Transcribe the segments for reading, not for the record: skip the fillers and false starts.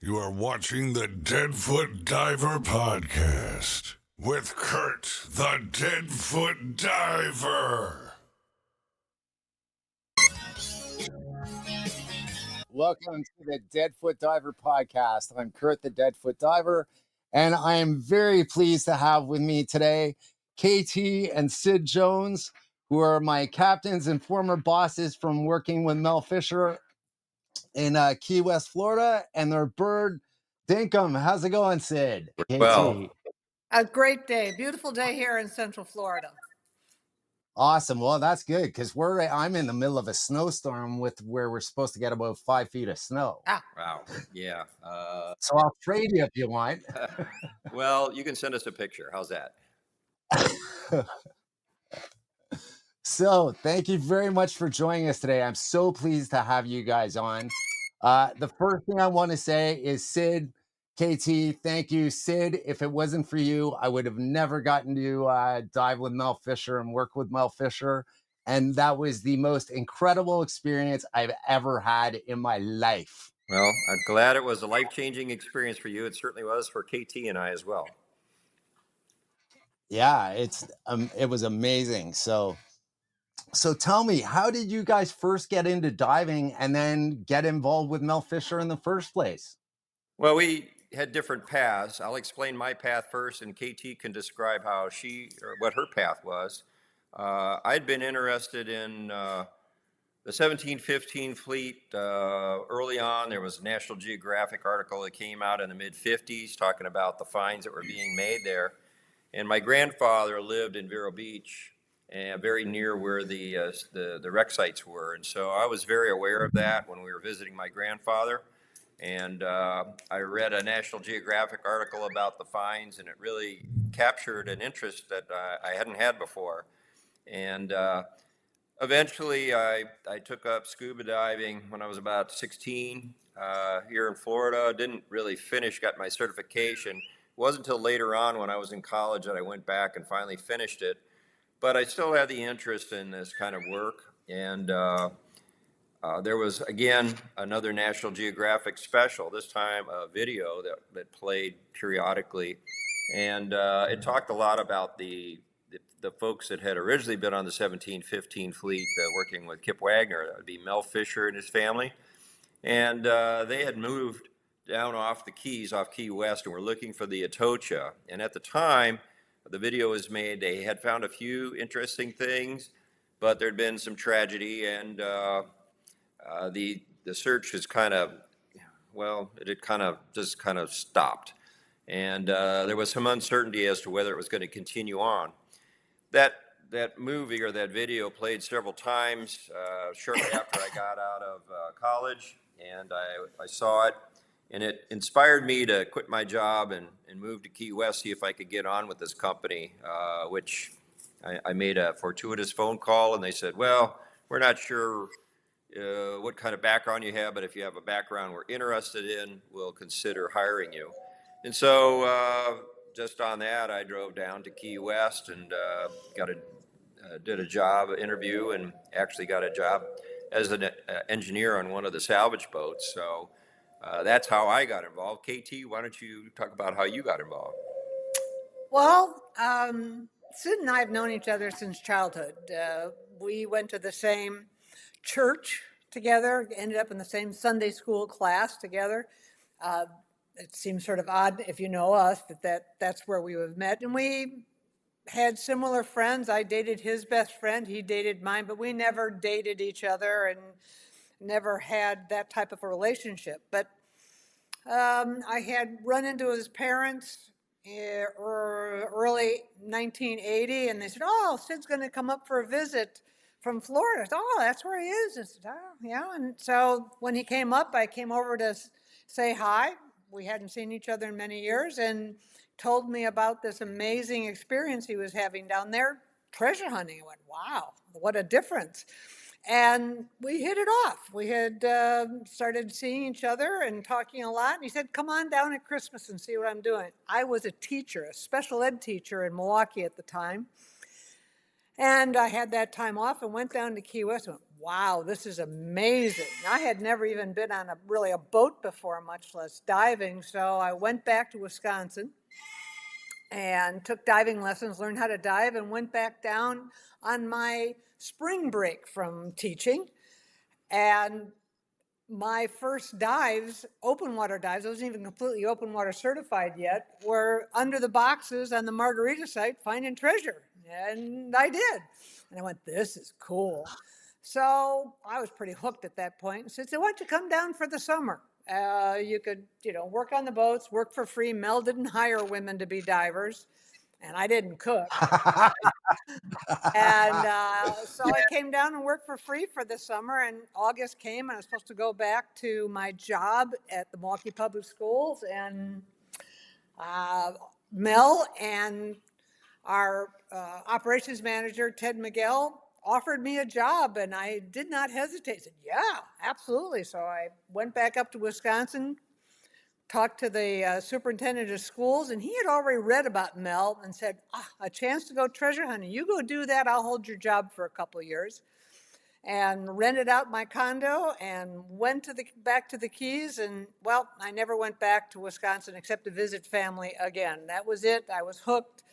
You are watching the DeadfootDiver podcast with Curt, the DeadfootDiver. Welcome to the DeadfootDiver podcast. I'm Curt, the DeadfootDiver, and I am very pleased to have with me today KT and Syd Jones, who are my captains and former bosses from working with Mel Fisher in Key West, Florida, and their bird, Dinkum. How's it going, Syd? KT. Well, a great day. Beautiful day here in Central Florida. Awesome. Well, that's good because I'm in the middle of a snowstorm with where we're supposed to get about 5 feet of snow. Wow. Yeah. So I'll trade you if you want. Well, you can send us a picture. How's that? So thank you very much for joining us today. I'm so pleased to have you guys on. The first thing I want to say is Syd, KT, thank you. Syd, if it wasn't for you, I would have never gotten to dive with Mel Fisher and work with Mel Fisher. And that was the most incredible experience I've ever had in my life. Well, I'm glad it was a life-changing experience for you. It certainly was for KT and I as well. Yeah, it was amazing. So tell me, how did you guys first get into diving and then get involved with Mel Fisher in the first place? Well, we had different paths. I'll explain my path first, and KT can describe how what her path was. I'd been interested in the 1715 fleet early on. There was a National Geographic article that came out in the mid-50s talking about the finds that were being made there. And my grandfather lived in Vero Beach, and very near where the wreck sites were. And so I was very aware of that when we were visiting my grandfather. And I read a National Geographic article about the finds, and it really captured an interest that I hadn't had before. And eventually I took up scuba diving when I was about 16 here in Florida. Didn't really finish, got my certification. It wasn't until later on when I was in college that I went back and finally finished it. But I still had the interest in this kind of work. And there was, again, another National Geographic special, this time a video that played periodically. And it talked a lot about the folks that had originally been on the 1715 fleet working with Kip Wagner. That would be Mel Fisher and his family. And they had moved down off the Keys, off Key West, and were looking for the Atocha. And at the time the video was made, they had found a few interesting things, but there'd been some tragedy, and the search is it had kind of stopped. And there was some uncertainty as to whether it was going to continue on. That movie or that video played several times shortly after I got out of college, and I saw it, and it inspired me to quit my job and move to Key West, see if I could get on with this company, which I made a fortuitous phone call, and they said, well, we're not sure what kind of background you have, but if you have a background we're interested in, we'll consider hiring you. And so just on that, I drove down to Key West and did a job interview and actually got a job as an engineer on one of the salvage boats. So that's how I got involved. KT, why don't you talk about how you got involved? Well, Syd and I have known each other since childhood. We went to the same church together, ended up in the same Sunday school class together. It seems sort of odd if you know us that's where we have met. And we had similar friends. I dated his best friend, he dated mine, but we never dated each other and never had that type of a relationship. But I had run into his parents early 1980, and they said, oh, Syd's going to come up for a visit from Florida. I said, oh, that's where he is. I said, oh, yeah. And so when he came up, I came over to say hi. We hadn't seen each other in many years, and told me about this amazing experience he was having down there treasure hunting. I went, wow, what a difference. And we hit it off. We had started seeing each other and talking a lot. And he said, come on down at Christmas and see what I'm doing. I was a teacher, a special ed teacher in Milwaukee at the time. And I had that time off and went down to Key West and went, wow, this is amazing. I had never even been on really a boat before, much less diving. So I went back to Wisconsin and took diving lessons, learned how to dive, and went back down on my spring break from teaching. And my first dives, open water dives, I wasn't even completely open water certified yet, were under the boxes on the Margarita site finding treasure. And I did. And I went, this is cool. So I was pretty hooked at that point and said, so why don't you come down for the summer? You could, work on the boats, work for free. Mel didn't hire women to be divers, and I didn't cook. And so I came down and worked for free for the summer, and August came, and I was supposed to go back to my job at the Milwaukee Public Schools, and Mel and our operations manager, Ted Miguel, offered me a job, and I did not hesitate. I said, yeah, absolutely. So I went back up to Wisconsin, talked to the superintendent of schools, and he had already read about Mel and said, a chance to go treasure hunting. You go do that, I'll hold your job for a couple of years. And rented out my condo and went back to the Keys. And, well, I never went back to Wisconsin except to visit family again. That was it. I was hooked.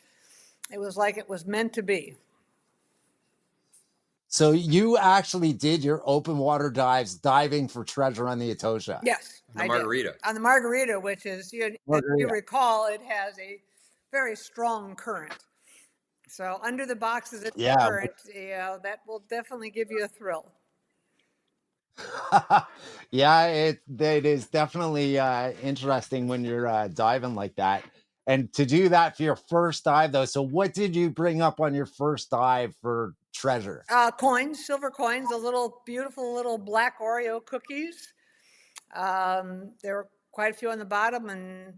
It was like it was meant to be. So you actually did your open water dives, diving for treasure on the Atosha? Yes, The I Margarita. did. On the Margarita, which is, if you recall, it has a very strong current. So under the boxes at the current, that will definitely give you a thrill. Yeah, it is definitely interesting when you're diving like that. And to do that for your first dive, though, so what did you bring up on your first dive for treasure? Coins, silver coins, the little beautiful little black Oreo cookies. There were quite a few on the bottom, and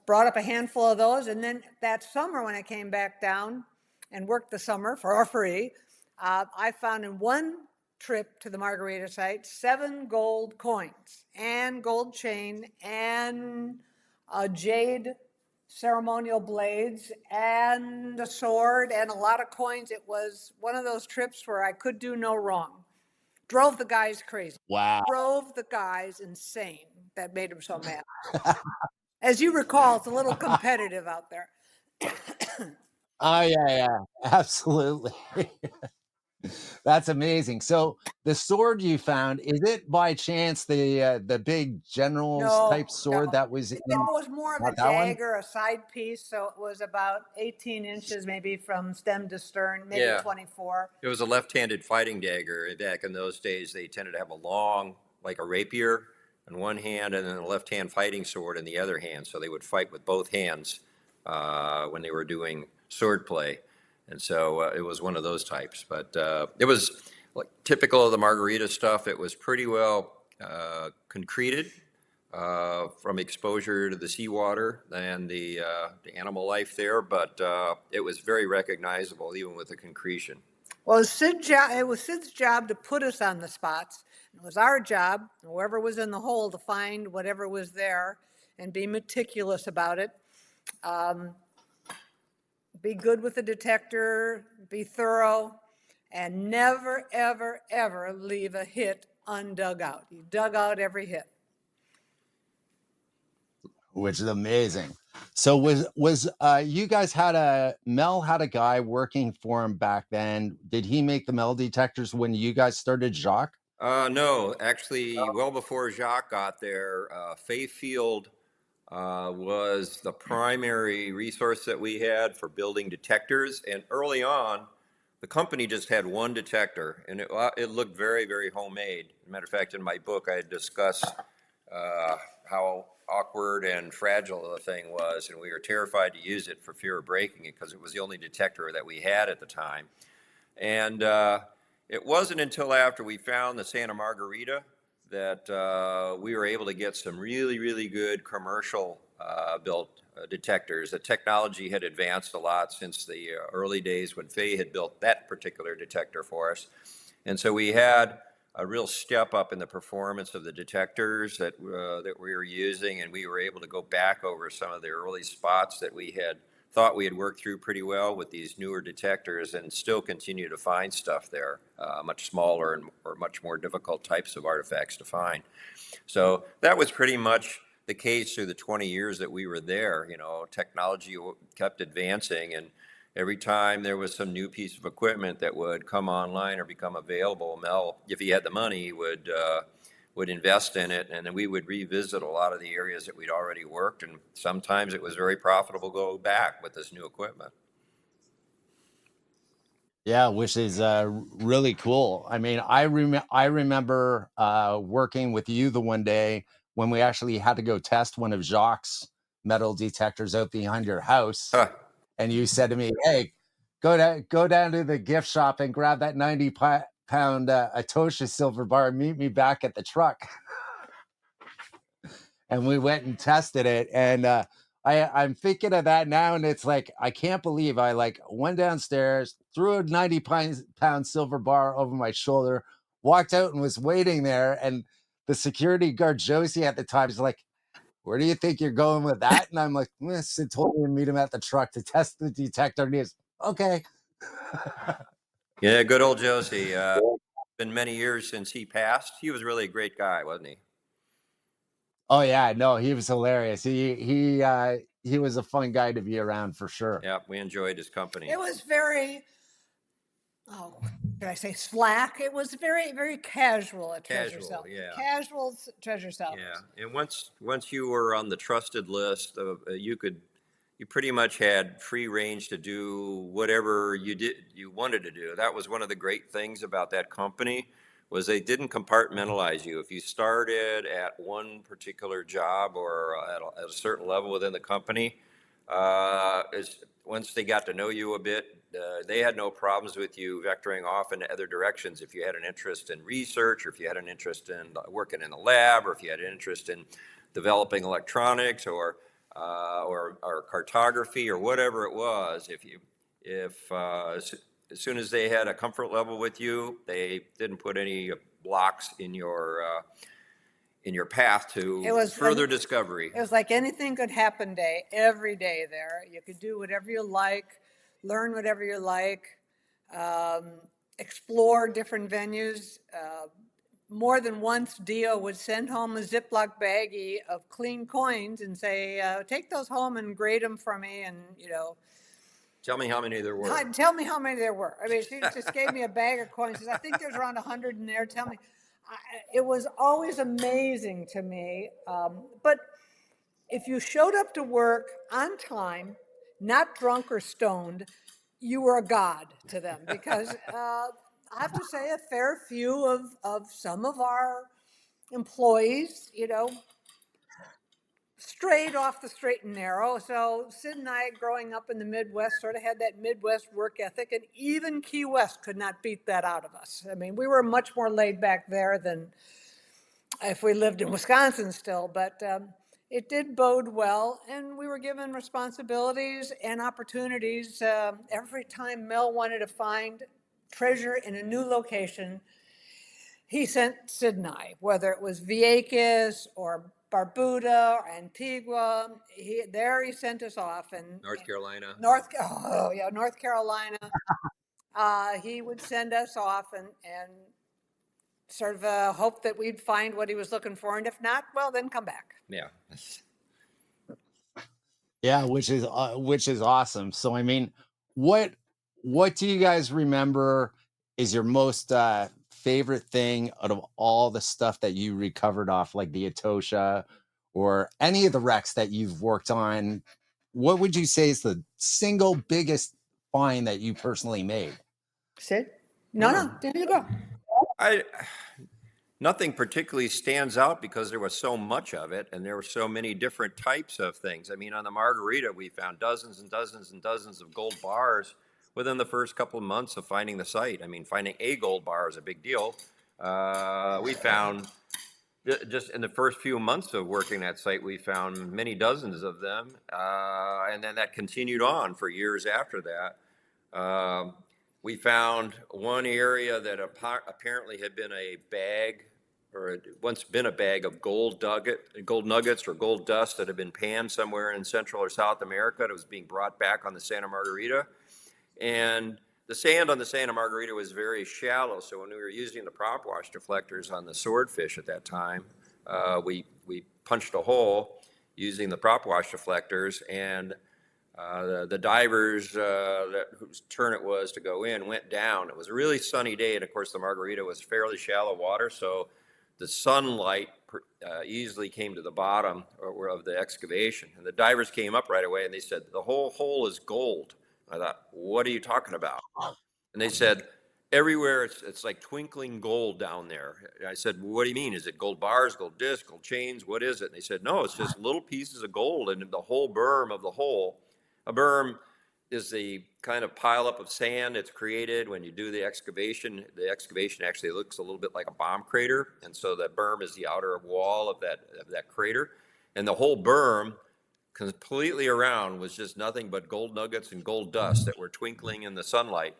brought up a handful of those. And then that summer when I came back down and worked the summer for free, I found in one trip to the Margarita site 7 gold coins and gold chain and jade ceremonial blades and a sword and a lot of coins. It was one of those trips where I could do no wrong. Drove the guys crazy. Wow. Drove the guys insane. That made them so mad. As you recall, it's a little competitive out there. Oh, yeah, absolutely. That's amazing. So the sword you found, is it by chance the big general's type sword that was in? It was more of a dagger, a side piece, so it was about 18 inches maybe from stem to stern, maybe 24. It was a left-handed fighting dagger. Back in those days, they tended to have a long, like a rapier in one hand and then a left-hand fighting sword in the other hand. So they would fight with both hands when they were doing sword play. And so it was one of those types. But it was like typical of the Margarita stuff. It was pretty well concreted from exposure to the seawater and the animal life there. But it was very recognizable, even with the concretion. Well, it was Syd's job to put us on the spots. It was our job, whoever was in the hole, to find whatever was there and be meticulous about it. Be good with the detector, be thorough, and never, ever, ever leave a hit undug out. You dug out every hit. Which is amazing. So was you guys Mel had a guy working for him back then. Did he make the metal detectors when you guys started Jacques? No, actually, well before Jacques got there, Fayfield was the primary resource that we had for building detectors. And early on, the company just had one detector, and it looked very, very homemade. As a matter of fact, in my book, I discuss how awkward and fragile the thing was, and we were terrified to use it for fear of breaking it because it was the only detector that we had at the time. And it wasn't until after we found the Santa Margarita that we were able to get some really, really good commercial built detectors. The technology had advanced a lot since the early days when Fay had built that particular detector for us. And so we had a real step up in the performance of the detectors that we were using, and we were able to go back over some of the early spots that we had thought we had worked through pretty well with these newer detectors, and still continue to find stuff there, much smaller and or much more difficult types of artifacts to find. So that was pretty much the case through the 20 years that we were there. You know, technology kept advancing, and every time there was some new piece of equipment that would come online or become available, Mel, if he had the money, would invest in it, and then we would revisit a lot of the areas that we'd already worked, and sometimes it was very profitable to go back with this new equipment. Yeah, which is really cool. I mean, I remember working with you the one day when we actually had to go test one of Jacques' metal detectors out behind your house, Huh. and you said to me, "Hey, go down to the gift shop and grab that 90-pound Atosha silver bar. And meet me back at the truck." And we went and tested it, and I'm thinking of that now, and it's like, I can't believe I like went downstairs, threw a 90-pound silver bar over my shoulder, walked out and was waiting there, and the security guard Josie at the time is like, "Where do you think you're going with that?" And I'm like, Sid told me to meet him at the truck to test the detector, and he's okay. Yeah, good old Josie. Been many years since he passed. He was really a great guy, wasn't he? Oh yeah, no, he was hilarious. He was a fun guy to be around for sure. Yeah, we enjoyed his company. It was very, should I say slack? It was very, very casual at Treasure Casual, South. yeah. Casual Treasure South. Yeah, and once you were on the trusted list, you pretty much had free range to do whatever you wanted to do. That was one of the great things about that company, was they didn't compartmentalize you. If you started at one particular job or at a certain level within the company, once they got to know you a bit, they had no problems with you vectoring off into other directions. If you had an interest in research, or if you had an interest in working in the lab, or if you had an interest in developing electronics or cartography or whatever it was, as soon as they had a comfort level with you, they didn't put any blocks in your path to further discovery. It was like anything could happen day, every day there. You could do whatever you like, learn whatever you like, explore different venues. More than once, Dio would send home a Ziploc baggie of clean coins and say, "Take those home and grade them for me," and tell me how many there were. Tell me how many there were. I mean, she just gave me a bag of coins. She says, "I think there's around 100 in there. Tell me." It was always amazing to me. But if you showed up to work on time, not drunk or stoned, you were a god to them, because I have to say a fair few of some of our employees, strayed off the straight and narrow. So Syd and I, growing up in the Midwest, sort of had that Midwest work ethic, and even Key West could not beat that out of us. I mean, we were much more laid back there than if we lived in Wisconsin still, but it did bode well, and we were given responsibilities and opportunities. Every time Mel wanted to find treasure in a new location, he sent Syd and I, whether it was Vieques or Barbuda or Antigua. He sent us off, and North Carolina. North Carolina. He would send us off and sort of hope that we'd find what he was looking for, and if not, well, then come back. Yeah. Yeah, which is awesome. So I mean, what do you guys remember is your most favorite thing out of all the stuff that you recovered off, like the Atosha or any of the wrecks that you've worked on? What would you say is the single biggest find that you personally made? Syd? No, there you go. Nothing particularly stands out because there was so much of it, and there were so many different types of things. I mean, on the Margarita, we found dozens and dozens and dozens of gold bars within the first couple of months of finding the site. I mean, finding a gold bar is a big deal. We found, just in the first few months of working that site, we found many dozens of them, and then that continued on for years after that. We found one area that apparently had been a bag or it had once been a bag of gold nuggets or gold dust that had been panned somewhere in Central or South America. That was being brought back on the Santa Margarita. And the sand on the Santa Margarita was very shallow. So when we were using the prop wash deflectors on the swordfish at that time, we punched a hole using the prop wash deflectors, and the divers whose turn it was to go in went down. It was a really sunny day, and of course the Margarita was fairly shallow water, so the sunlight easily came to the bottom of the excavation. And the divers came up right away, and they said, "The whole hole is gold." I thought, "What are you talking about?" And they said, "Everywhere it's like twinkling gold down there." And I said, "Well, what do you mean? Is it gold bars, gold discs, gold chains? What is it?" And they said, "No, it's just little pieces of gold in the whole berm of the hole." A berm is the kind of pileup of sand that's created when you do the excavation. The excavation actually looks a little bit like a bomb crater, and so that berm is the outer wall of that crater. And the whole berm, completely around, was just nothing but gold nuggets and gold dust that were twinkling in the sunlight.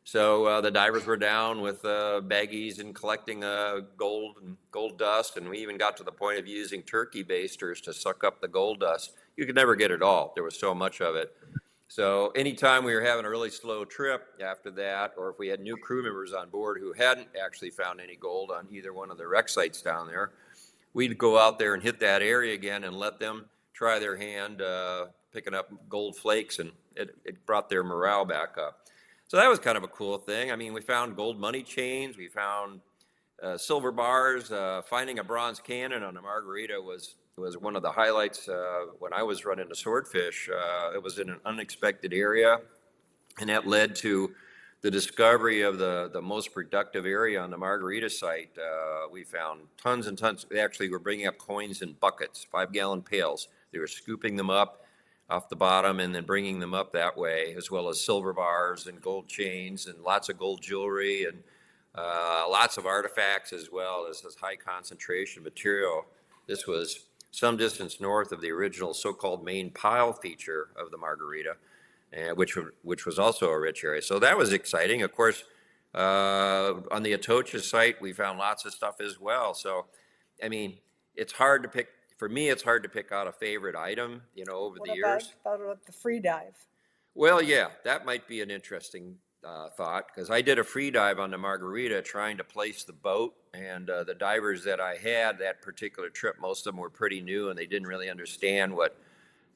So the divers were down with baggies and collecting gold and gold dust, and we even got to the point of using turkey basters to suck up the gold dust. You could never get it all. There was so much of it. So anytime we were having a really slow trip after that, or if we had new crew members on board who hadn't actually found any gold on either one of the wreck sites down there, we'd go out there and hit that area again and let them try their hand picking up gold flakes, and it brought their morale back up. So that was kind of a cool thing. I mean, we found gold money chains, we found silver bars. Finding a bronze cannon on a Margarita was one of the highlights when I was running the swordfish. It was in an unexpected area, and that led to the discovery of the most productive area on the Margarita site. We found tons and tons. They actually were bringing up coins in buckets, 5-gallon pails. They were scooping them up off the bottom and then bringing them up that way, as well as silver bars and gold chains and lots of gold jewelry and lots of artifacts, as well as this high concentration material. This was some distance north of the original so-called main pile feature of the Margarita, which was also a rich area. So that was exciting. Of course, on the Atocha site, we found lots of stuff as well. So, I mean, it's hard to pick. For me, it's hard to pick out a favorite item, over the years. What about the free dive? Well, yeah, that might be an interesting thought, because I did a free dive on the Margarita trying to place the boat, and the divers that I had that particular trip, most of them were pretty new, and they didn't really understand what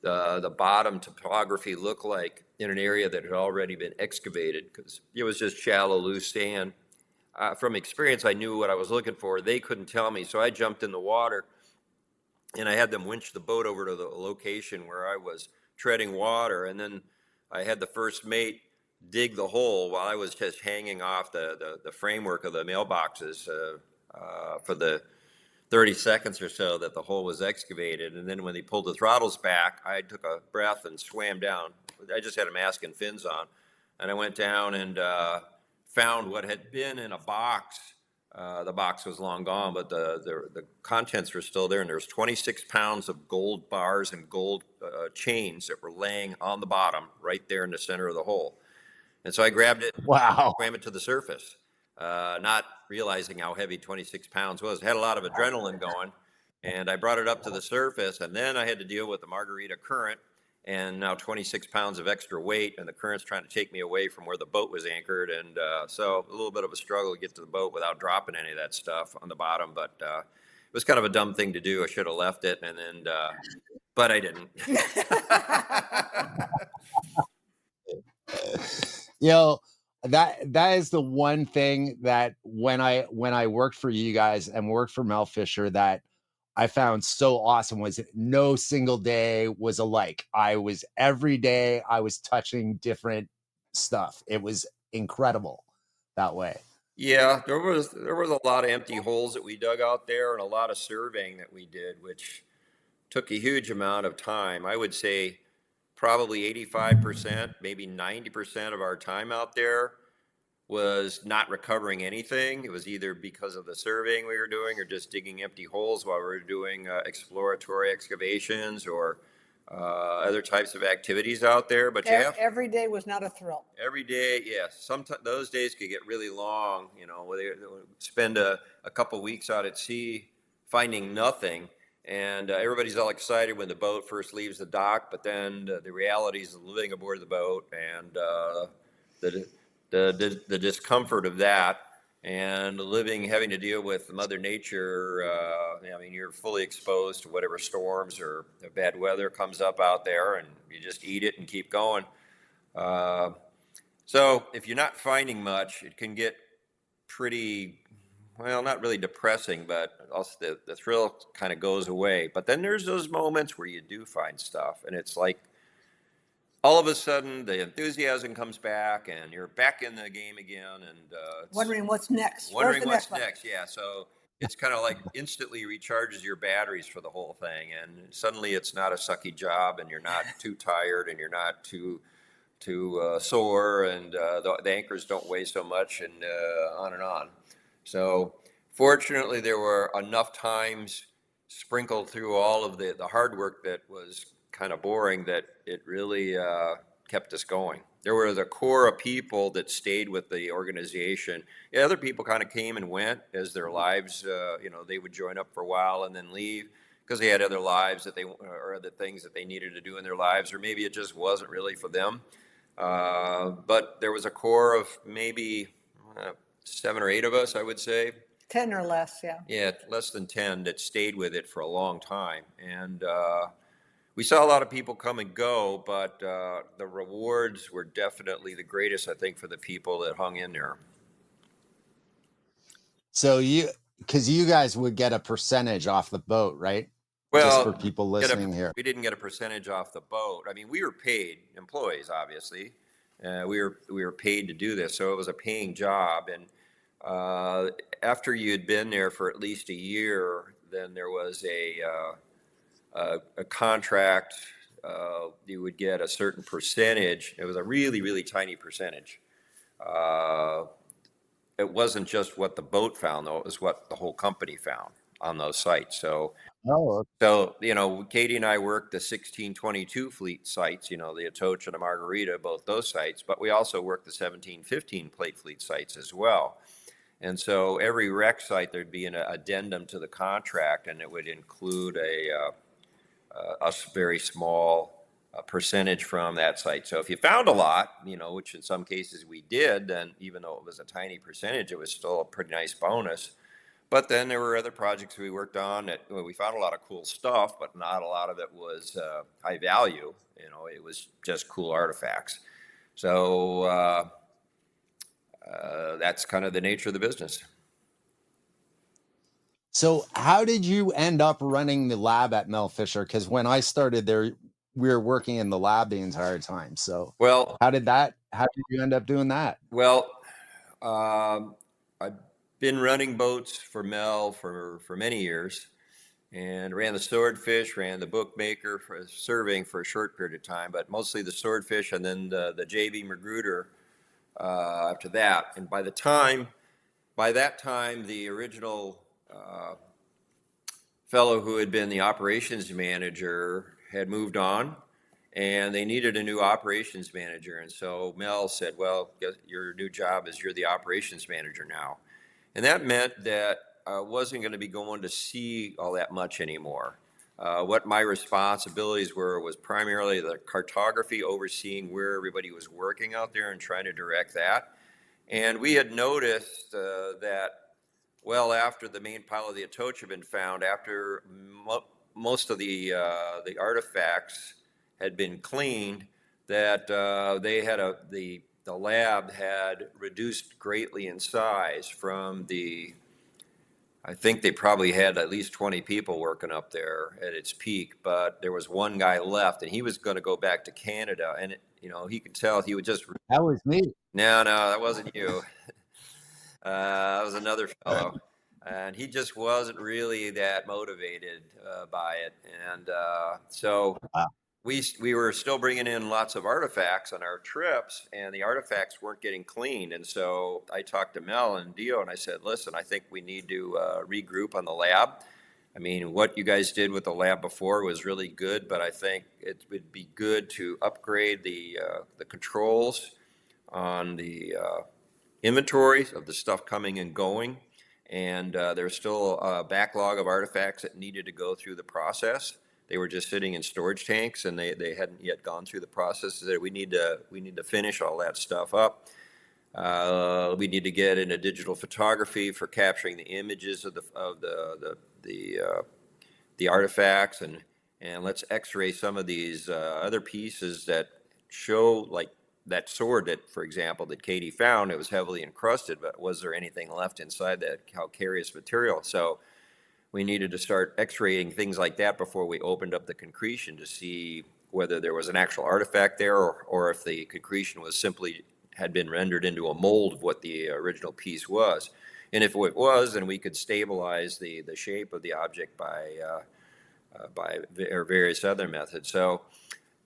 the bottom topography looked like in an area that had already been excavated, because it was just shallow, loose sand. From experience, I knew what I was looking for. They couldn't tell me, so I jumped in the water, and I had them winch the boat over to the location where I was treading water, and then I had the first mate dig the hole while I was just hanging off the framework of the mailboxes for the 30 seconds or so that the hole was excavated. And then when they pulled the throttles back, I took a breath and swam down. I just had a mask and fins on, and I went down and found what had been in a box. The box was long gone, but the contents were still there, and there was 26 pounds of gold bars and gold chains that were laying on the bottom right there in the center of the hole. And so I grabbed it, Wow. swam it to the surface, not realizing how heavy 26 pounds was. It had a lot of adrenaline going, and I brought it up to the surface, and then I had to deal with the Margarita current, and now 26 pounds of extra weight, and the current's trying to take me away from where the boat was anchored. And so a little bit of a struggle to get to the boat without dropping any of that stuff on the bottom. But it was kind of a dumb thing to do. I should have left it, and then, but I didn't. That is the one thing that when I worked for you guys and worked for Mel Fisher, that I found so awesome was no single day was alike. Every day I was touching different stuff. It was incredible that way. Yeah, there was a lot of empty holes that we dug out there, and a lot of surveying that we did, which took a huge amount of time. I would say probably 85%, maybe 90% of our time out there was not recovering anything. It was either because of the surveying we were doing, or just digging empty holes while we were doing exploratory excavations, or other types of activities out there. But you have Every day was not a thrill. every day, yes. Sometimes those days could get really long, where they spend a couple weeks out at sea finding nothing. And everybody's all excited when the boat first leaves the dock, but then the realities of living aboard the boat and the discomfort of that, and having to deal with Mother Nature. You're fully exposed to whatever storms or bad weather comes up out there, and you just eat it and keep going. So if you're not finding much, it can get pretty, well, not really depressing, but also the thrill kind of goes away. But then there's those moments where you do find stuff, and it's like all of a sudden the enthusiasm comes back and you're back in the game again, and wondering what's next. Wondering what's next, yeah. So it's kind of like instantly recharges your batteries for the whole thing, and suddenly it's not a sucky job, and you're not too tired, and you're not too sore, and the anchors don't weigh so much, and on and on. So fortunately, there were enough times sprinkled through all of the hard work that was kind of boring that it really kept us going. There were the core of people that stayed with the organization. Yeah, other people kind of came and went as their lives, they would join up for a while and then leave because they had other lives or other things that they needed to do in their lives, or maybe it just wasn't really for them. But there was a core of maybe 7 or 8 of us, I would say. 10 or less, yeah. Yeah, less than 10 that stayed with it for a long time. And we saw a lot of people come and go, but the rewards were definitely the greatest, I think, for the people that hung in there. So because you guys would get a percentage off the boat, right? Well, just for people listening here, we didn't get a percentage off the boat. I mean, we were paid employees, obviously. We were paid to do this, so it was a paying job. And after you had been there for at least a year, then there was a contract. You would get a certain percentage. It was a really, really tiny percentage. It wasn't just what the boat found, though. It was what the whole company found on those sites. So, Katie and I worked the 1622 fleet sites, the Atocha and the Margarita, both those sites, but we also worked the 1715 plate fleet sites as well. And so every wreck site, there'd be an addendum to the contract, and it would include a very small percentage from that site. So if you found a lot, which in some cases we did, then even though it was a tiny percentage, it was still a pretty nice bonus. But then there were other projects we worked on that we found a lot of cool stuff, but not a lot of it was high value. It was just cool artifacts. So that's kind of the nature of the business. So how did you end up running the lab at Mel Fisher? Because when I started there, we were working in the lab the entire time. So how did you end up doing that? Well, I've been running boats for Mel for many years, and ran the Swordfish, ran the Bookmaker for surveying for a short period of time, but mostly the Swordfish, and then the JV Magruder after that. And by that time, the original fellow who had been the operations manager had moved on, and they needed a new operations manager. And so Mel said, well, your new job is you're the operations manager now. And that meant that I wasn't going to be going to sea all that much anymore. What my responsibilities was primarily the cartography, overseeing where everybody was working out there and trying to direct that. And we had noticed that well after the main pile of the Atocha had been found, after most of the artifacts had been cleaned, that they had the lab had reduced greatly in size from I think they probably had at least 20 people working up there at its peak, but there was one guy left, and he was going to go back to Canada, and he could tell he would just. That was me. No, that wasn't you. That was another fellow, and he just wasn't really that motivated by it, and so. We were still bringing in lots of artifacts on our trips, and the artifacts weren't getting cleaned. And so I talked to Mel and Dio, and I said, listen, I think we need to regroup on the lab. I mean, what you guys did with the lab before was really good, but I think it would be good to upgrade the controls on the inventories of the stuff coming and going. And there's still a backlog of artifacts that needed to go through the process. They were just sitting in storage tanks, and they hadn't yet gone through the process. That we need to finish all that stuff up. We need to get into digital photography for capturing the images of the artifacts, and let's X-ray some of these other pieces that show, like that sword that, for example, that Katie found. It was heavily encrusted, but was there anything left inside that calcareous material? So we needed to start X-raying things like that before we opened up the concretion to see whether there was an actual artifact there, or if the concretion was simply had been rendered into a mold of what the original piece was. And if it was, then we could stabilize the shape of the object by various other methods. So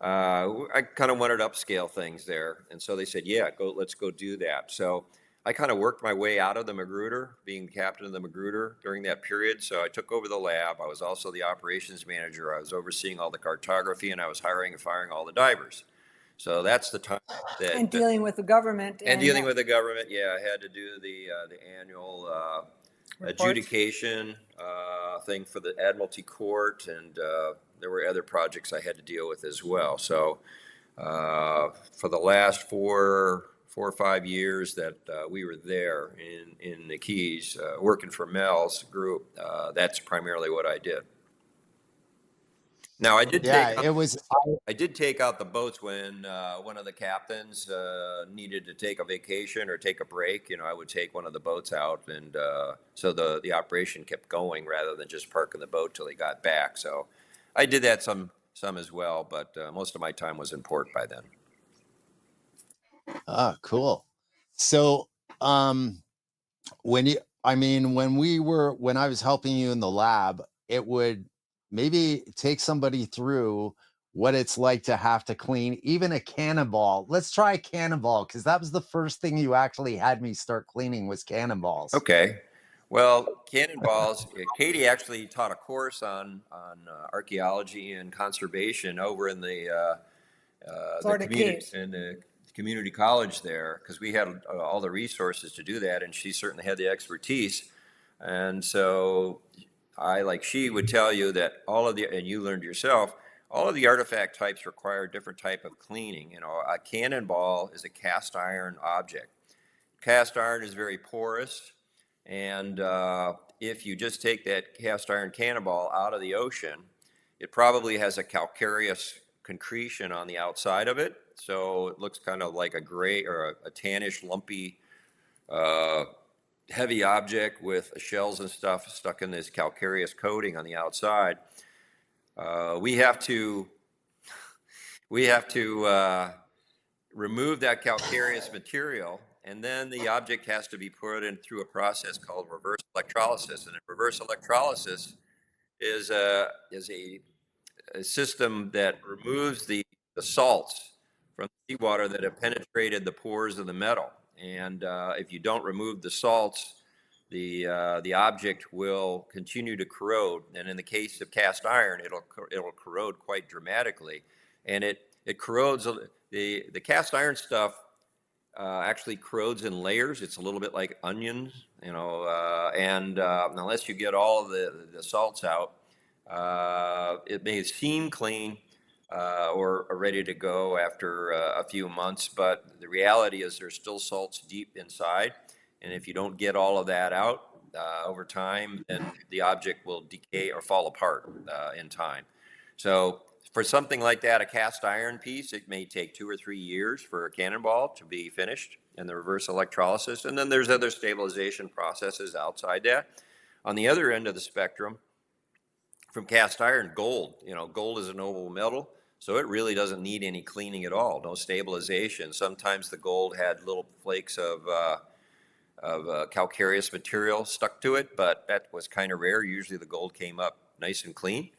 I kind of wanted to upscale things there. And so they said, yeah, let's go do that. So I kind of worked my way out of the Magruder, being captain of the Magruder during that period. So I took over the lab. I was also the operations manager. I was overseeing all the cartography, and I was hiring and firing all the divers. So that's the time that. And dealing with the government. And dealing with the government, yeah, I had to do the annual adjudication thing for the Admiralty Court, and there were other projects I had to deal with as well. So for the last four or 5 years that we were there in the Keys, working for Mel's group, that's primarily what I did. Now I did take out the boats when one of the captains needed to take a vacation or take a break. You know, I would take one of the boats out, and so the operation kept going rather than just parking the boat till he got back. So I did that some as well, but most of my time was in port by then. Ah, cool. So, when I was helping you in the lab, it would maybe take somebody through what it's like to have to clean even a cannonball. Let's try a cannonball, because that was the first thing you actually had me start cleaning was cannonballs. Okay. Well, cannonballs, Katie actually taught a course on archaeology and conservation over in the community college there, because we had all the resources to do that, and she certainly had the expertise. And so she would tell you that and you learned yourself, all of the artifact types require a different type of cleaning. You know, a cannonball is a cast iron object. Cast iron is very porous, and if you just take that cast iron cannonball out of the ocean, it probably has a calcareous concretion on the outside of it, so it looks kind of like a gray or a tannish, lumpy, heavy object with shells and stuff stuck in this calcareous coating on the outside. We have to remove that calcareous material, and then the object has to be put in through a process called reverse electrolysis. And reverse electrolysis is a system that removes the salts from the seawater that have penetrated the pores of the metal. And if you don't remove the salts, the object will continue to corrode. And in the case of cast iron, it'll corrode quite dramatically. And it corrodes. The cast iron stuff actually corrodes in layers. It's a little bit like onions, and unless you get all of the salts out, it may seem clean or ready to go after a few months, but the reality is there's still salts deep inside, and if you don't get all of that out over time, then the object will decay or fall apart in time. So for something like that, a cast iron piece, it may take 2 or 3 years for a cannonball to be finished in the reverse electrolysis, and then there's other stabilization processes outside that. On the other end of the spectrum, from cast iron, gold. Gold is a noble metal, so it really doesn't need any cleaning at all, no stabilization. Sometimes the gold had little flakes of calcareous material stuck to it, but that was kind of rare. Usually the gold came up nice and clean.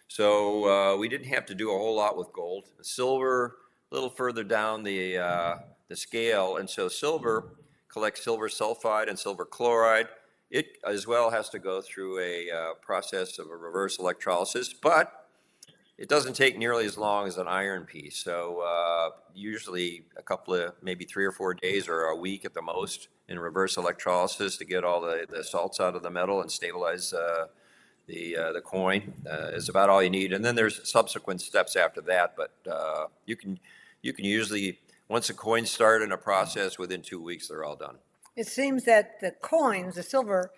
So we didn't have to do a whole lot with gold. Silver, a little further down the scale, and so silver collects silver sulfide and silver chloride, it as well has to go through a process of a reverse electrolysis, but it doesn't take nearly as long as an iron piece. So usually a couple of, maybe 3 or 4 days or a week at the most in reverse electrolysis to get all the salts out of the metal and stabilize the coin is about all you need. And then there's subsequent steps after that, but you can usually, once the coins start in a process, within 2 weeks, they're all done. It seems that the coins, the silver,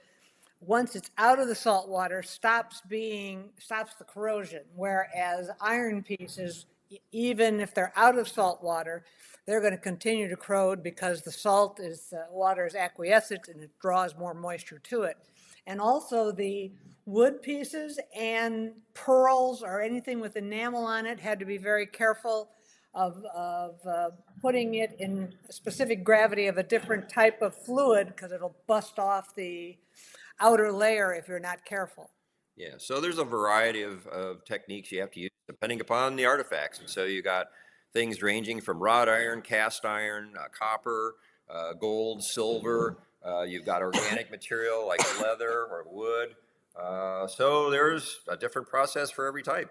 once it's out of the salt water, stops the corrosion, whereas iron pieces, even if they're out of salt water, they're going to continue to corrode because the water is acquiescent and it draws more moisture to it. And also the wood pieces and pearls or anything with enamel on it had to be very careful of putting it in a specific gravity of a different type of fluid because it'll bust off the outer layer if you're not careful. Yeah, so there's a variety of techniques you have to use depending upon the artifacts. And so you got things ranging from wrought iron, cast iron, copper, gold, silver. You've got organic material like leather or wood. So there's a different process for every type.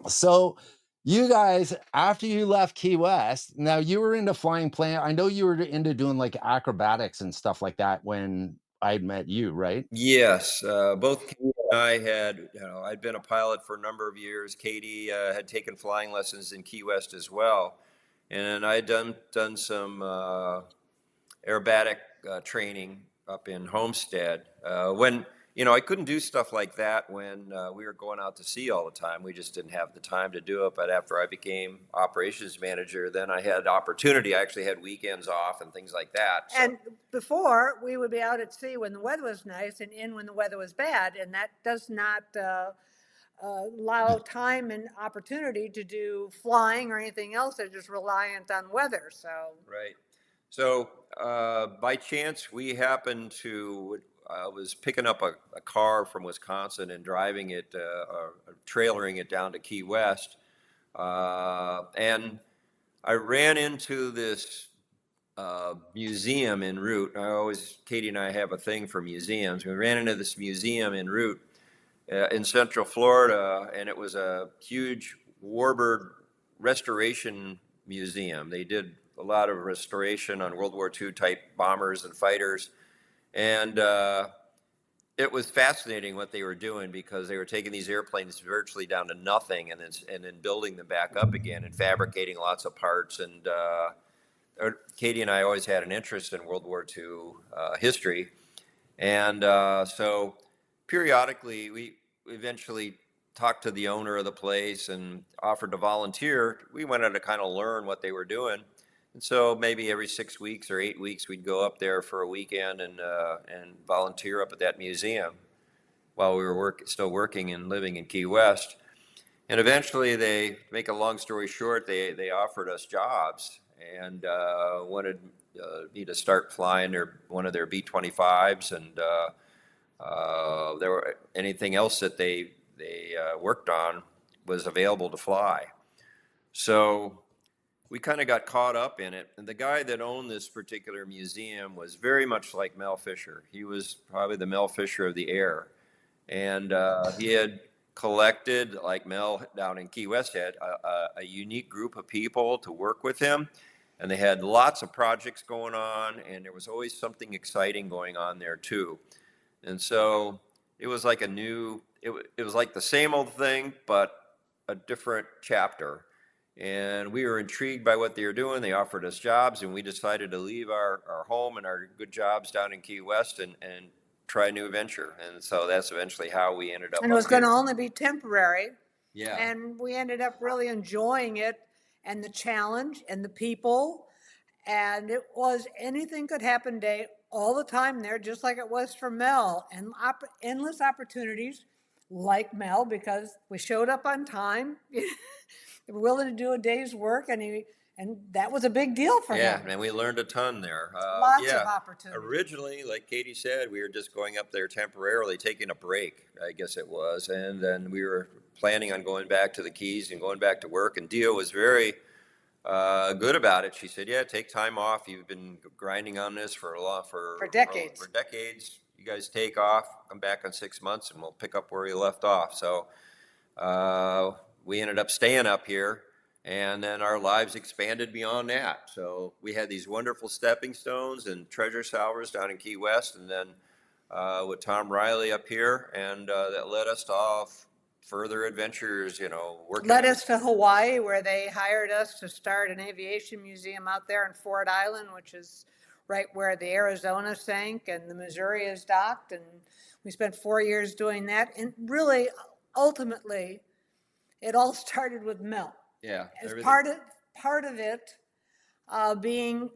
So you guys, after you left Key West, now you were into flying plane. I know you were into doing like acrobatics and stuff like that when I met you, right? Yes, both Katie and I had, I'd been a pilot for a number of years. Katie had taken flying lessons in Key West as well. And I'd done some aerobatic training up in Homestead. When, I couldn't do stuff like that when we were going out to sea all the time. We just didn't have the time to do it. But after I became operations manager, then I had opportunity. I actually had weekends off and things like that. So. And before, we would be out at sea when the weather was nice and in when the weather was bad. And that does not allow time and opportunity to do flying or anything else that's just reliant on weather. So right. So by chance, we happened to. I was picking up a car from Wisconsin and driving it, trailering it down to Key West, and I ran into this museum en route. Katie and I have a thing for museums. We ran into this museum en route in Central Florida, and it was a huge Warbird restoration museum. They did a lot of restoration on World War II type bombers and fighters. And it was fascinating what they were doing because they were taking these airplanes virtually down to nothing and then building them back up again and fabricating lots of parts. And Katie and I always had an interest in World War II history. And so periodically we eventually talked to the owner of the place and offered to volunteer. We wanted to kind of learn what they were doing. And so maybe every 6 weeks or 8 weeks, we'd go up there for a weekend and volunteer up at that museum while we were still working and living in Key West. And eventually, they make a long story short, they offered us jobs and wanted me to start flying one of their B-25s, and there were anything else that they worked on was available to fly. So we kind of got caught up in it. And the guy that owned this particular museum was very much like Mel Fisher. He was probably the Mel Fisher of the air. And he had collected, like Mel down in Key West had, a unique group of people to work with him. And they had lots of projects going on, and there was always something exciting going on there too. And so it was like it was like the same old thing, but a different chapter. And we were intrigued by what they were doing. They offered us jobs, and we decided to leave our home and our good jobs down in Key West and try a new venture. And so that's eventually how we ended up. And it was going to only be temporary. Yeah. And we ended up really enjoying it and the challenge and the people. And it was anything could happen day all the time there, just like it was for Mel. And endless opportunities like Mel, because we showed up on time. They were willing to do a day's work, and that was a big deal for him. Yeah, and we learned a ton there. Lots of opportunities. Originally, like Katie said, we were just going up there temporarily, taking a break, I guess it was. And then we were planning on going back to the Keys and going back to work. And Dio was very good about it. She said, "Yeah, take time off. You've been grinding on this for decades. For decades. You guys take off. Come back in 6 months, and we'll pick up where you left off." So we ended up staying up here, and then our lives expanded beyond that. So we had these wonderful stepping stones and treasure salvers down in Key West, and then with Tom Riley up here, and that led us to all further adventures, working. Led us to Hawaii, where they hired us to start an aviation museum out there in Ford Island, which is right where the Arizona sank and the Missouri is docked. And we spent 4 years doing that. And really, ultimately, it all started with Mel. Yeah. As part of it being,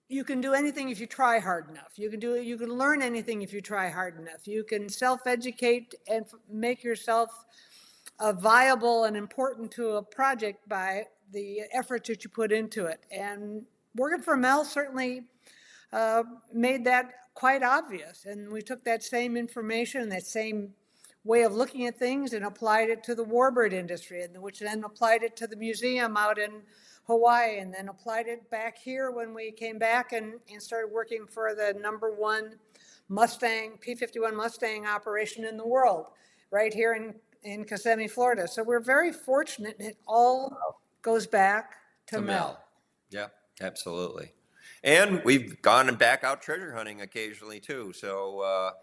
you can do anything if you try hard enough. You can learn anything if you try hard enough. You can self-educate and make yourself viable and important to a project by the effort that you put into it. And working for Mel certainly made that quite obvious. And we took that same information and that same way of looking at things and applied it to the Warbird industry, and which then applied it to the museum out in Hawaii, and then applied it back here when we came back and started working for the #1 Mustang, P-51 Mustang operation in the world, right here in Kissimmee, Florida. So we're very fortunate, and it all goes back to Mel. Yeah, absolutely. And we've gone back out treasure hunting occasionally too. So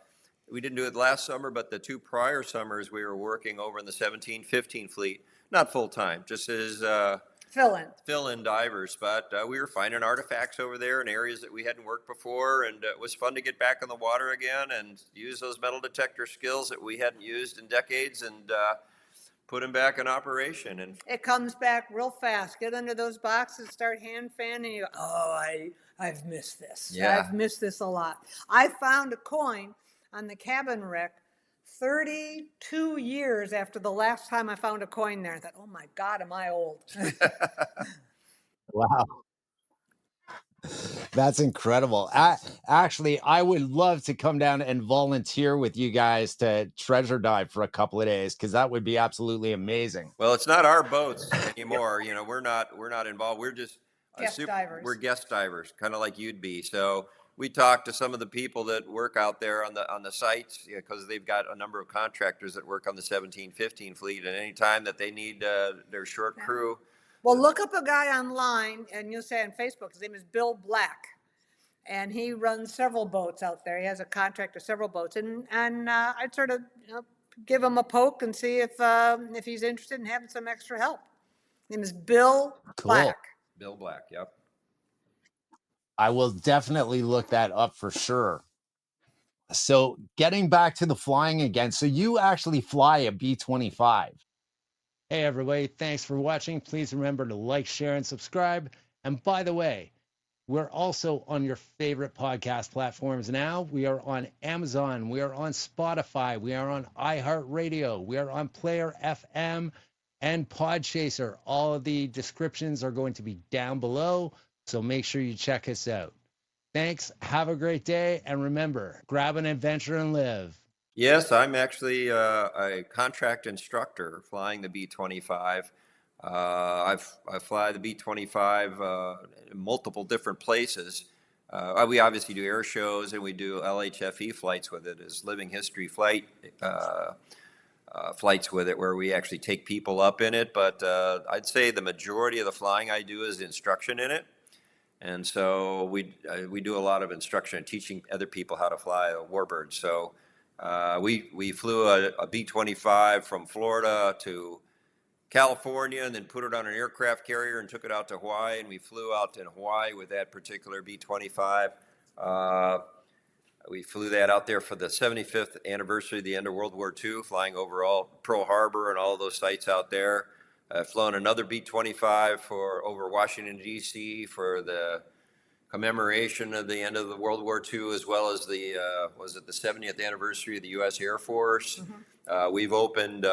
we didn't do it last summer, but the 2 prior summers we were working over in the 17-15 fleet, not full time, just as fill-in divers. But we were finding artifacts over there in areas that we hadn't worked before, and it was fun to get back in the water again and use those metal detector skills that we hadn't used in decades, and put them back in operation. And it comes back real fast. Get under those boxes, start hand fanning, and you go, "Oh, I've missed this. Yeah. I've missed this a lot." I found a coin on the cabin wreck 32 years after the last time I found a coin there. I thought, "Oh my God, am I old?" Wow. That's incredible. Actually, I would love to come down and volunteer with you guys to treasure dive for a couple of days, because that would be absolutely amazing. Well, it's not our boats anymore. We're not involved. We're just Divers. We're guest divers, kind of like you'd be. So we talked to some of the people that work out there on the sites, because they've got a number of contractors that work on the 17-15 fleet, and any time that they need their short crew. Well, look up a guy online, and you'll say on Facebook, his name is Bill Black, and he runs several boats out there. He has a contract of several boats, and I'd sort of give him a poke and see if he's interested in having some extra help. His name is Bill Black. Bill Black, yep. I will definitely look that up for sure. So getting back to the flying again, so you actually fly a B-25. Hey, everybody. Thanks for watching. Please remember to like, share, and subscribe. And by the way, we're also on your favorite podcast platforms now. We are on Amazon. We are on Spotify. We are on iHeartRadio. We are on Player FM and Podchaser. All of the descriptions are going to be down below, so make sure you check us out. Thanks. Have a great day. And remember, grab an adventure and live. Yes, I'm actually a contract instructor flying the B-25. I fly the B-25 in multiple different places. We obviously do air shows, and we do LHFE flights with it, as living history flights with it, where we actually take people up in it. But I'd say the majority of the flying I do is instruction in it. And so we do a lot of instruction and teaching other people how to fly a Warbird. So we flew a B-25 from Florida to California, and then put it on an aircraft carrier and took it out to Hawaii. And we flew out in Hawaii with that particular B-25. We flew that out there for the 75th anniversary of the end of World War II, flying over all Pearl Harbor and all those sites out there. I've flown another B-25 over Washington, D.C. for the commemoration of the end of the World War II, as well as the 70th anniversary of the U.S. Air Force. Mm-hmm. We've opened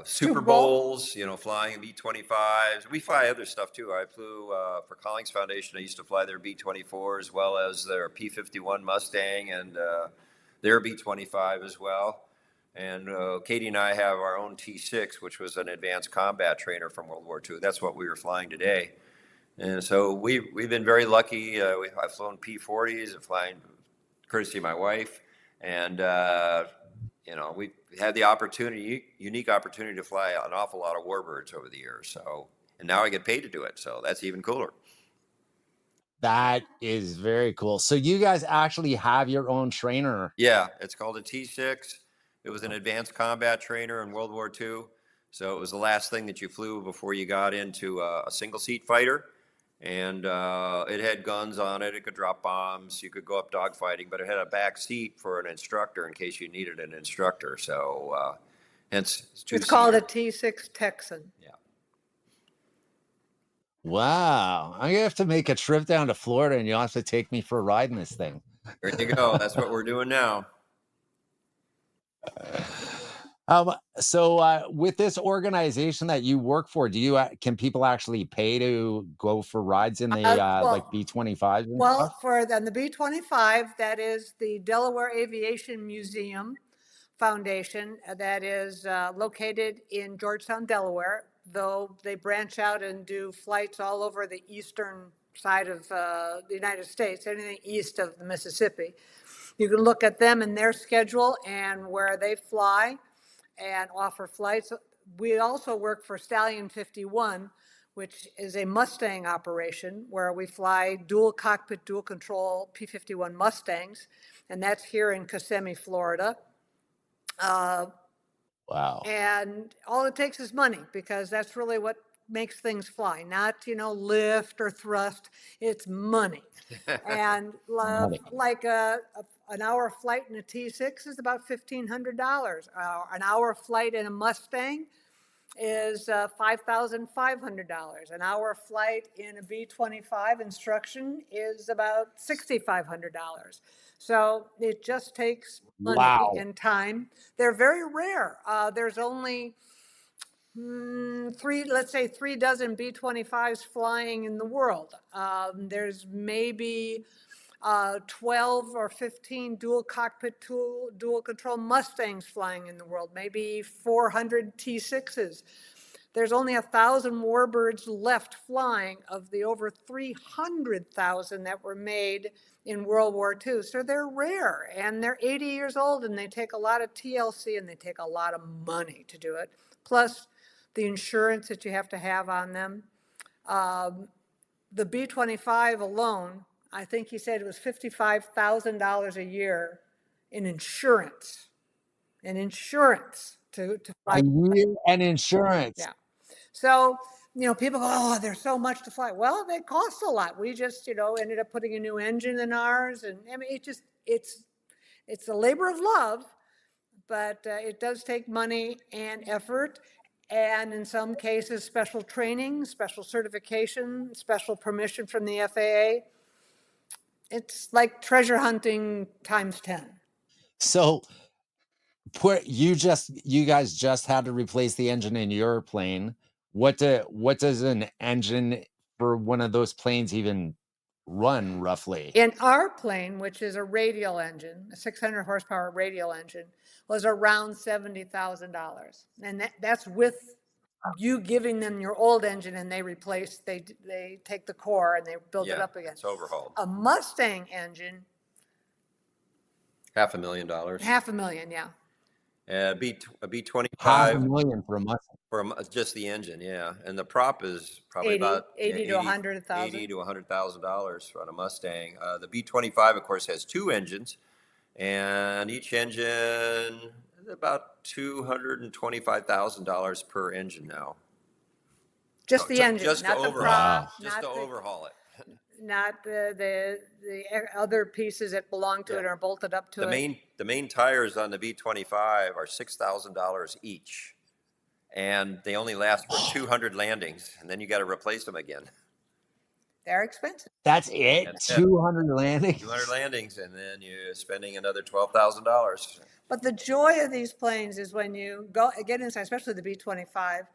Super Bowls, flying B-25s. We fly other stuff too. I flew for Collings Foundation. I used to fly their B-24 as well as their P-51 Mustang and their B-25 as well. And Katie and I have our own T6, which was an advanced combat trainer from World War II. That's what we were flying today. And so we've been very lucky. I've flown P-40s, I've flown courtesy of my wife, and we've had the opportunity, unique opportunity to fly an awful lot of Warbirds over the years. So, and now I get paid to do it, so that's even cooler. That is very cool. So you guys actually have your own trainer? Yeah, it's called a T6. It was an advanced combat trainer in World War II. So it was the last thing that you flew before you got into a single seat fighter. And it had guns on it. It could drop bombs. You could go up dogfighting, but it had a back seat for an instructor in case you needed an instructor. So hence it's called a T6 Texan. Yeah. Wow. I'm gonna have to make a trip down to Florida and you'll have to take me for a ride in this thing. There you go. That's what we're doing now. So with this organization that you work for, can people actually pay to go for rides in the like B-25s? Well, the B-25, that is the Delaware Aviation Museum Foundation that is located in Georgetown, Delaware, though they branch out and do flights all over the eastern side of the United States, anything east of the Mississippi. You can look at them and their schedule and where they fly and offer flights. We also work for Stallion 51, which is a Mustang operation where we fly dual cockpit, dual control P-51 Mustangs, and that's here in Kissimmee, Florida. Wow. And all it takes is money, because that's really what makes things fly, not, lift or thrust. It's money. And like an hour flight in a T6 is about $1,500. An hour flight in a Mustang is $5,500. An hour flight in a B-25 instruction is about $6,500. So it just takes money and time. They're very rare. There's only three dozen B-25s flying in the world. There's maybe 12 or 15 dual cockpit, dual control Mustangs flying in the world, maybe 400 T6s. There's only 1,000 Warbirds left flying of the over 300,000 that were made in World War II. So they're rare, and they're 80 years old, and they take a lot of TLC, and they take a lot of money to do it. Plus the insurance that you have to have on them. The B-25 alone, I think he said it was $55,000 a year in insurance. To fly. A year and insurance. Yeah. So, people go, oh, there's so much to fly. Well, they cost a lot. We just, ended up putting a new engine in ours. And I mean, it's a labor of love, but it does take money and effort. And in some cases, special training, special certification, special permission from the FAA. It's like treasure hunting times 10. So you guys just had to replace the engine in your plane. What does an engine for one of those planes even run roughly? In our plane, which is a radial engine, a 600 horsepower radial engine, was around $70,000. And that's with you giving them your old engine, and they take the core and they build it up again. It's overhauled. A Mustang engine, $500,000. $500,000, yeah. A B-25. $500,000 for a Mustang. For just the engine, yeah. And the prop is probably about $80,000 to $100,000. $80,000 to $100,000 on a Mustang. The B-25, of course, has two engines, and each engine is about $225,000 per engine now. Just the engine, just not to the overhaul, prop, just to overhaul it. Not the other pieces that belong to it are bolted up to it. The main tires on the B-25 are $6,000 each, and they only last for 200 landings, and then you got to replace them again. They're expensive. That's it? 200 landings? 200 landings, and then you're spending another $12,000. But the joy of these planes is when you get inside, especially the B-25,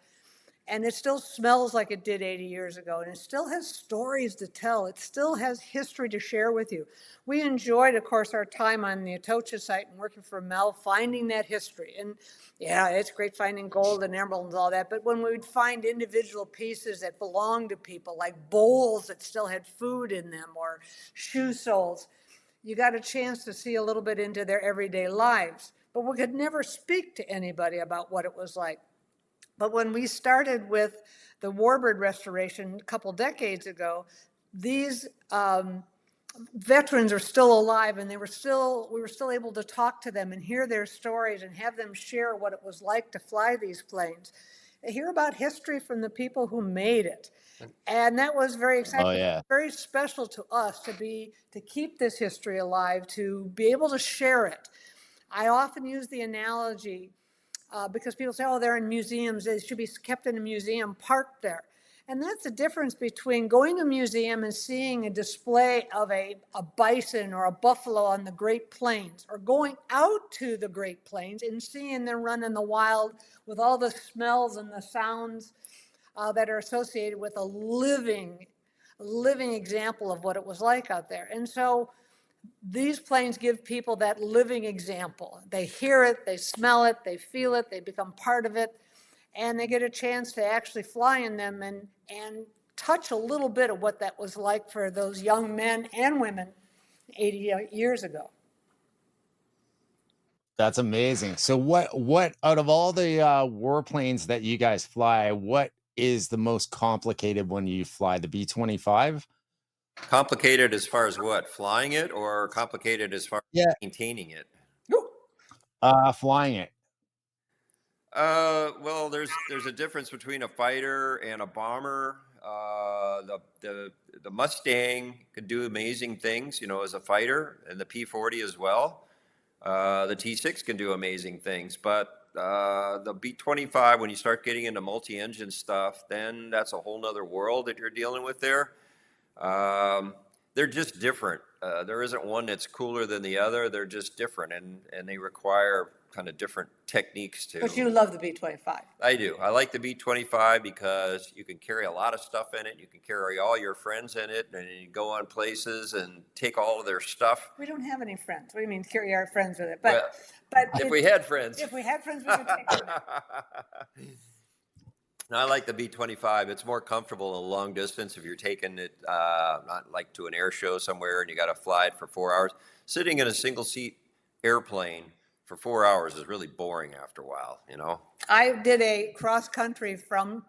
And it still smells like it did 80 years ago, and it still has stories to tell. It still has history to share with you. We enjoyed, of course, our time on the Atocha site and working for Mel, finding that history. And yeah, it's great finding gold and emeralds and all that, but when we would find individual pieces that belonged to people, like bowls that still had food in them, or shoe soles, you got a chance to see a little bit into their everyday lives. But we could never speak to anybody about what it was like. But when we started with the Warbird restoration a couple decades ago, these veterans are still alive, and we were still able to talk to them and hear their stories and have them share what it was like to fly these planes. Hear about history from the people who made it. And that was very exciting. Oh yeah. Very special to us to keep this history alive, to be able to share it. I often use the analogy because people say, oh, they're in museums, they should be kept in a museum parked there. And that's the difference between going to a museum and seeing a display of a bison or a buffalo on the Great Plains, or going out to the Great Plains and seeing them run in the wild with all the smells and the sounds that are associated with a living example of what it was like out there. And so these planes give people that living example. They hear it, they smell it, they feel it, they become part of it, and they get a chance to actually fly in them and touch a little bit of what that was like for those young men and women 80 years ago. That's amazing. So what out of all the warplanes that you guys fly, what is the most complicated when you fly? The B-25? Complicated as far as what? Flying it, or complicated as far as maintaining it? Flying it. Well, there's a difference between a fighter and a bomber. The Mustang can do amazing things, as a fighter, and the P-40 as well. The T-6 can do amazing things, but the B-25, when you start getting into multi-engine stuff, then that's a whole nother world that you're dealing with there. They're just different. There isn't one that's cooler than the other. They're just different, and they require kind of different techniques too. But you love the B-25. I do. I like the B-25 because you can carry a lot of stuff in it. You can carry all your friends in it, and you go on places and take all of their stuff. We don't have any friends. What do you mean carry our friends with it? But if we had friends. If we had friends, we could take them. No, I like the B-25. It's more comfortable in a long distance if you're taking it, not like to an air show somewhere and you got to fly it for 4 hours. Sitting in a single seat airplane for 4 hours is really boring after a while, I did a cross country from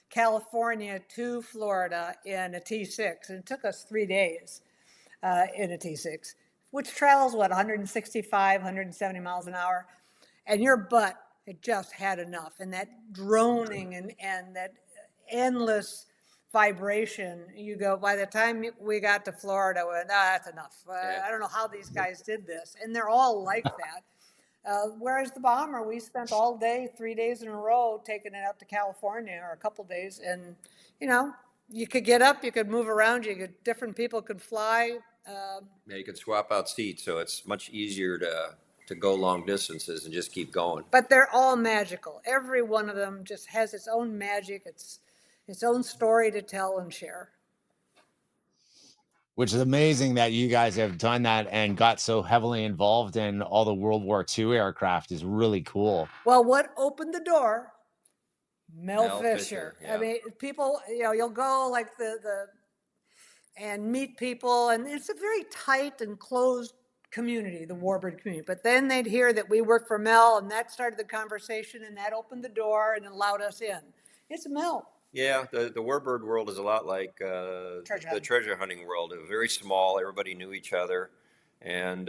California to Florida in a T6, and it took us 3 days in a T6, which travels, 165, 170 miles an hour, and your butt, it just had enough. And that droning and that endless vibration, you go, by the time we got to Florida, that's enough. I don't know how these guys did this. And they're all like that. Whereas the bomber, we spent all day, 3 days in a row, taking it up to California, or a couple days. And, you could get up, you could move around, different people could fly. Yeah, you could swap out seats, so it's much easier to go long distances and just keep going. But they're all magical. Every one of them just has its own magic, its own story to tell and share. Which is amazing that you guys have done that and got so heavily involved in all the World War II aircraft is really cool. Well, what opened the door? Mel Fisher. Yeah. I mean, people, you'll go like and meet people, and it's a very tight and closed community, the Warbird community. But then they'd hear that we work for Mel, and that started the conversation, and that opened the door and allowed us in. It's Mel. Yeah, the Warbird world is a lot like the treasure hunting world. It was very small. Everybody knew each other. And,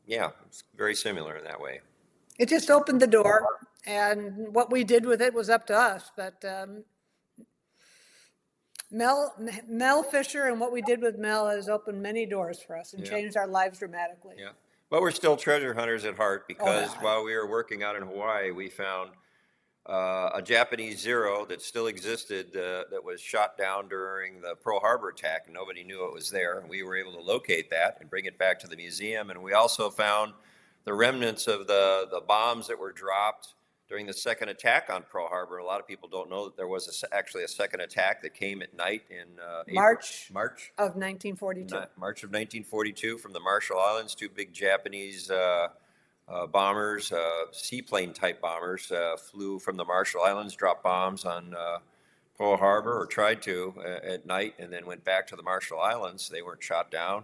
it's very similar in that way. It just opened the door, and what we did with it was up to us. But Mel Fisher and what we did with Mel has opened many doors for us and changed our lives dramatically. Yeah, but we're still treasure hunters at heart, because while we were working out in Hawaii, we found a Japanese Zero that still existed that was shot down during the Pearl Harbor attack, and nobody knew it was there. And we were able to locate that and bring it back to the museum. And we also found the remnants of the bombs that were dropped during the second attack on Pearl Harbor. A lot of people don't know that there was actually a second attack that came at night in March of 1942. March of 1942 from the Marshall Islands. Two big Japanese bombers, seaplane type bombers, flew from the Marshall Islands, dropped bombs on Pearl Harbor, or tried to at night, and then went back to the Marshall Islands. They weren't shot down.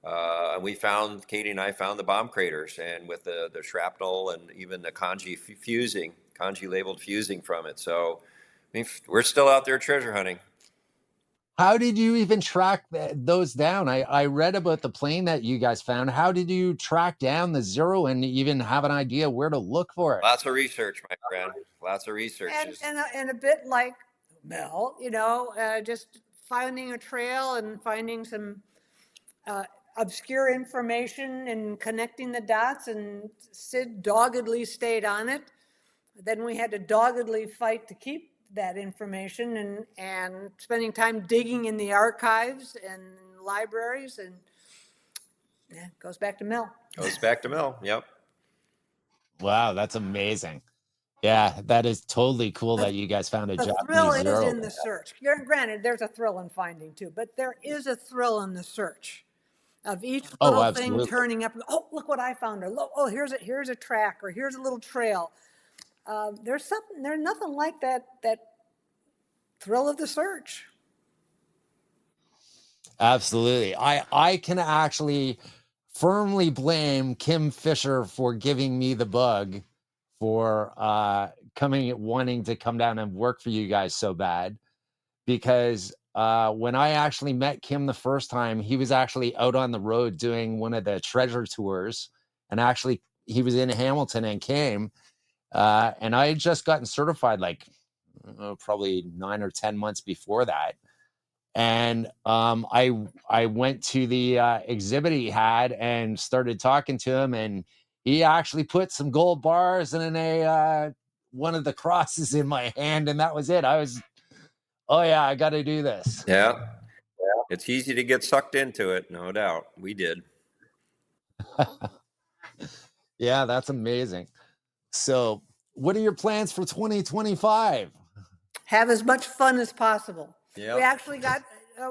And Katie and I found the bomb craters, and with the shrapnel and even the kanji labeled fusing from it. So I mean, we're still out there treasure hunting. How did you even track those down? I read about the plane that you guys found. How did you track down the Zero and even have an idea where to look for it? Lots of research, my friend. Lots of research. And a bit like Mel, just finding a trail and finding some obscure information and connecting the dots, and Syd doggedly stayed on it. Then we had to doggedly fight to keep that information, and spending time digging in the archives and libraries, and yeah, goes back to Mel. Yep. Wow, that's amazing. Yeah, that is totally cool that you guys found a Japanese Zero. The thrill is in the search. Granted, there's a thrill in finding too, but there is a thrill in the search of each little thing turning up. Oh, look what I found! Or oh, here's a track, or here's a little trail. There's nothing like that thrill of the search. Absolutely. I can actually firmly blame Kim Fisher for giving me the bug for wanting to come down and work for you guys so bad, because when I actually met Kim the first time, he was actually out on the road doing one of the treasure tours, and actually he was in Hamilton and came. And I had just gotten certified probably 9 or 10 months before that. And I went to the exhibit he had and started talking to him, and he actually put some gold bars and one of the crosses in my hand, and that was it. I was, oh yeah, I got to do this. Yeah. It's easy to get sucked into it, no doubt. We did. Yeah, that's amazing. So what are your plans for 2025? Have as much fun as possible. Yep. We actually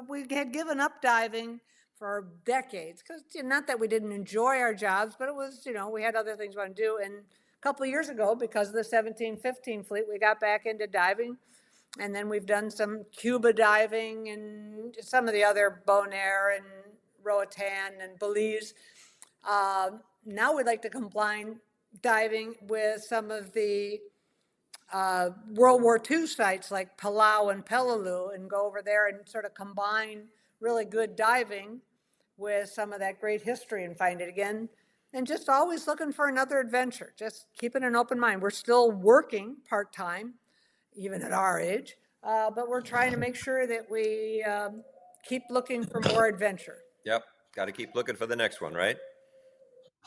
we had given up diving for decades, because not that we didn't enjoy our jobs, but it was, we had other things we wanted to do. And a couple of years ago, because of the 1715 fleet, we got back into diving. And then we've done some Cuba diving and some of the other Bonaire and Roatan and Belize. Now we'd like to combine diving with some of the World War II sites like Palau and Peleliu, and go over there and sort of combine really good diving with some of that great history and find it again. And just always looking for another adventure, just keeping an open mind. We're still working part-time, even at our age, but we're trying to make sure that we keep looking for more adventure. Yep, got to keep looking for the next one, right?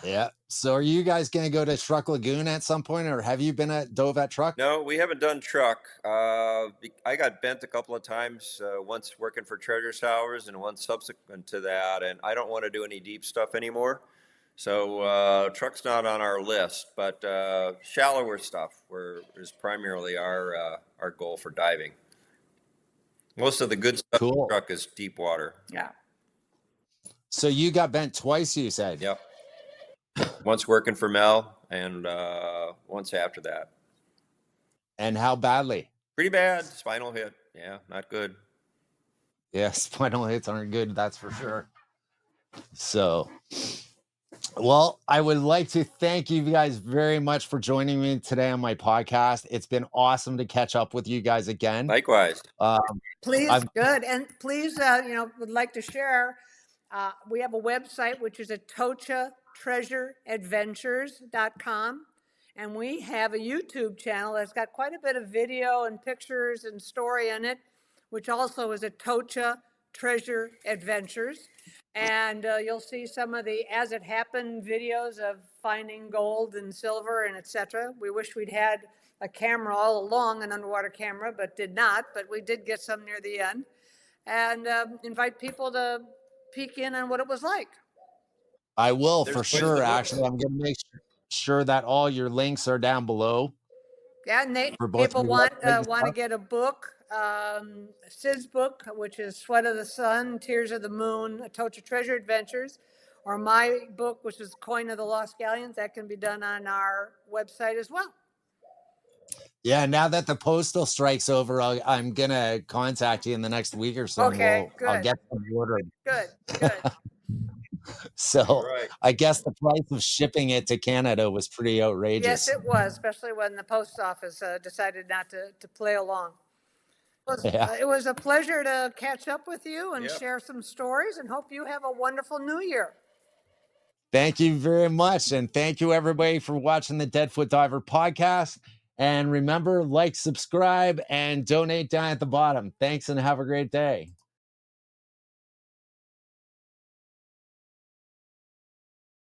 Yeah. So are you guys going to go to Truck Lagoon at some point, or have you dove at Truck? No, we haven't done Truck. I got bent a couple of times, once working for Treasure Towers and once subsequent to that, and I don't want to do any deep stuff anymore. So Truck's not on our list, but shallower stuff is primarily our goal for diving. Most of the good stuff in Truck is deep water. Yeah. So you got bent twice, you said? Yep. Once working for Mel, and once after that. And how badly? Pretty bad. Spinal hit. Yeah, not good. Yeah, spinal hits aren't good, that's for sure. So, well, I would like to thank you guys very much for joining me today on my podcast. It's been awesome to catch up with you guys again. Likewise. Please, good. And please, would like to share, we have a website, which is Atochatreasureadventures.com. And we have a YouTube channel that's got quite a bit of video and pictures and story in it, which also is Atocha Treasure Adventures. And you'll see some of the as it happened videos of finding gold and silver and etc. We wish we'd had a camera all along, an underwater camera, but did not. But we did get some near the end. And invite people to peek in on what it was like. I will, for sure. Actually, I'm going to make sure that all your links are down below. Yeah, for both of people your want website and want to stuff? get a book, Syd's book, which is Sweat of the Sun, Tears of the Moon, Atochatreasureadventures, or my book, which is Coin of the Lost Galleons. That can be done on our website as well. Yeah, now that the postal strike's over, I'm gonna contact you in the next week or so, and Okay, I'll good, get them ordered. good, good. So All right. I guess the price of shipping it to Canada was pretty Yes, outrageous. it was, especially when the post office decided not to play along. Yeah. It was a pleasure to catch up with you and Yep. share some stories, and hope you have a wonderful new year. Thank you very much. And thank you, everybody, for watching the Deadfoot Diver podcast. And remember, like, subscribe, and donate down at the bottom. Thanks, and have a great day.